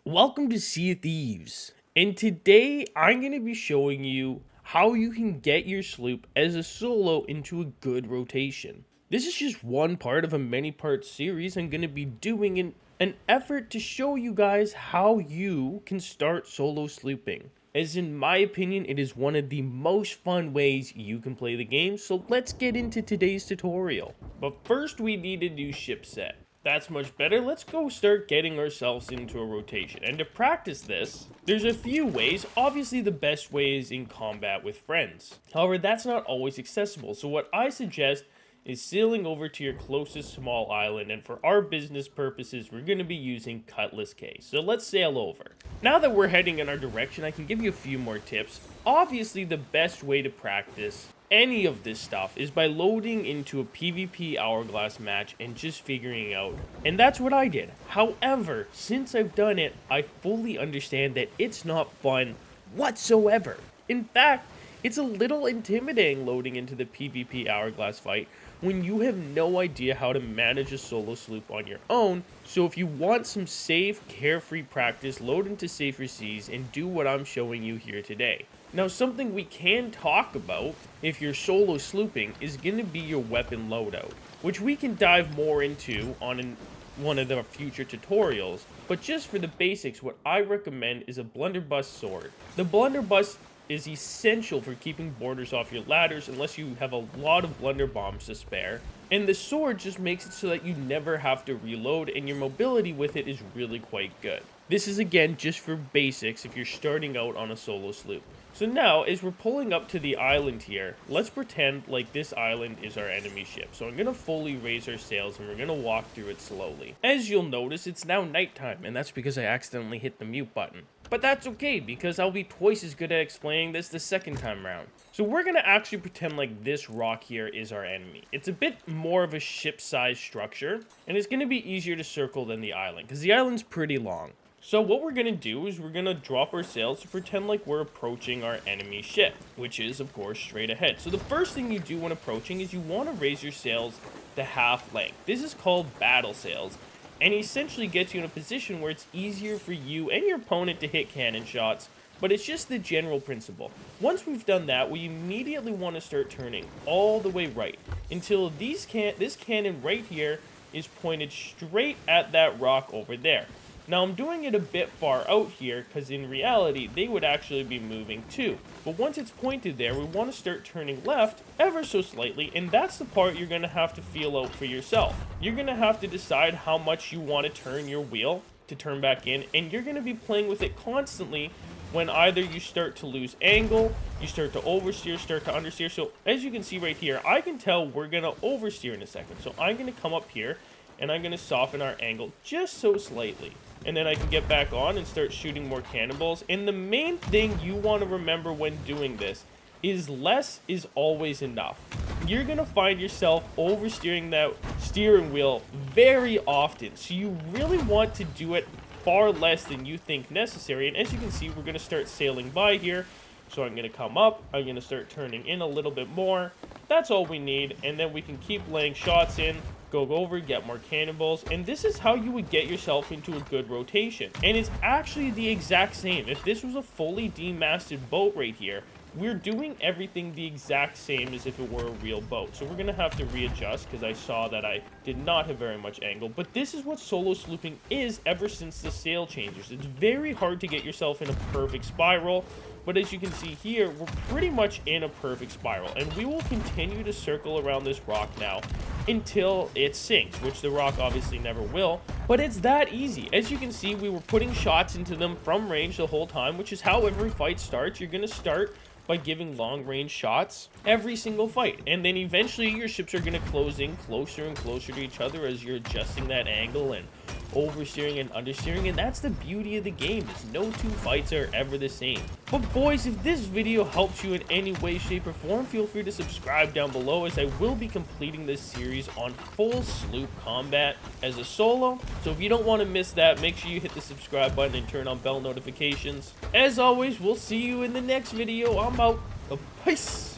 Welcome to Sea of Thieves, and today I'm going to be showing you how you can get your sloop as a solo into a good rotation. This is just one part of a many-part series I'm going to be doing in an effort to show you guys how you can start solo slooping. As in my opinion, it is one of the most fun ways you can play the game, so let's get into today's tutorial. But first we need a new ship set. That's much better. Let's go start getting ourselves into a rotation. And to practice this, there's a few ways. Obviously, the best way is in combat with friends. However, that's not always accessible. So what I suggest is sailing over to your closest small island. And for our business purposes, we're going to be using Cutlass Cay. So let's sail over. Now that we're heading in our direction, I can give you a few more tips. Obviously, the best way to practice any of this stuff is by loading into a PvP hourglass match and just figuring out. And that's what I did. However, since I've done it, I fully understand that it's not fun whatsoever. In fact, it's a little intimidating loading into the PvP hourglass fight when you have no idea how to manage a solo sloop on your own. So if you want some safe, carefree practice, load into safer seas and do what I'm showing you here today. Now, something we can talk about if you're solo slooping is going to be your weapon loadout, which we can dive more into on one of the future tutorials. But just for the basics, what I recommend is a blunderbuss sword. The blunderbuss is essential for keeping boarders off your ladders unless you have a lot of blunder bombs to spare. And the sword just makes it so that you never have to reload, and your mobility with it is really quite good. This is again just for basics if you're starting out on a solo sloop. So now, as we're pulling up to the island here, let's pretend like this island is our enemy ship. So I'm going to fully raise our sails and we're going to walk through it slowly. As you'll notice, it's now nighttime, and that's because I accidentally hit the mute button. But that's okay, because I'll be twice as good at explaining this the second time round. So we're going to actually pretend like this rock here is our enemy. It's a bit more of a ship-sized structure, and it's going to be easier to circle than the island, because the island's pretty long. So what we're going to do is we're going to drop our sails to pretend like we're approaching our enemy ship, which is, of course, straight ahead. So the first thing you do when approaching is you want to raise your sails to half length. This is called battle sails, and essentially gets you in a position where it's easier for you and your opponent to hit cannon shots, but it's just the general principle. Once we've done that, we immediately want to start turning all the way right until this cannon right here is pointed straight at that rock over there. Now, I'm doing it a bit far out here because in reality, they would actually be moving too. But once it's pointed there, we want to start turning left ever so slightly, and that's the part you're going to have to feel out for yourself. You're going to have to decide how much you want to turn your wheel to turn back in, and you're going to be playing with it constantly when either you start to lose angle, you start to oversteer, start to understeer. So as you can see right here, I can tell we're going to oversteer in a second. So I'm going to come up here, and I'm going to soften our angle just so slightly. And then I can get back on and start shooting more cannonballs. And the main thing you want to remember when doing this is less is always enough. You're going to find yourself oversteering that steering wheel very often. So you really want to do it far less than you think necessary. And as you can see, we're going to start sailing by here. So I'm going to come up. I'm going to start turning in a little bit more. That's all we need. And then we can keep laying shots in. Go over, get more cannonballs, and this is how you would get yourself into a good rotation. And it's actually the exact same. If this was a fully demasted boat right here, we're doing everything the exact same as if it were a real boat. So we're going to have to readjust because I saw that I did not have very much angle. But this is what solo slooping is ever since the sail changes. It's very hard to get yourself in a perfect spiral. But as you can see here, we're pretty much in a perfect spiral. And we will continue to circle around this rock now until it sinks, which the rock obviously never will. But it's that easy. As you can see, we were putting shots into them from range the whole time, which is how every fight starts. You're going to start by giving long-range shots every single fight. And then eventually your ships are going to close in closer and closer to each other as you're adjusting that angle and oversteering and understeering, and that's the beauty of the game. Is no two fights are ever the same. But boys, if this video helps you in any way, shape, or form, feel free to subscribe down below, as I will be completing this series on full sloop combat as a solo. So if you don't want to miss that, make sure you hit the subscribe button and turn on bell notifications. As always, we'll see you in the next video. I'm out. Peace.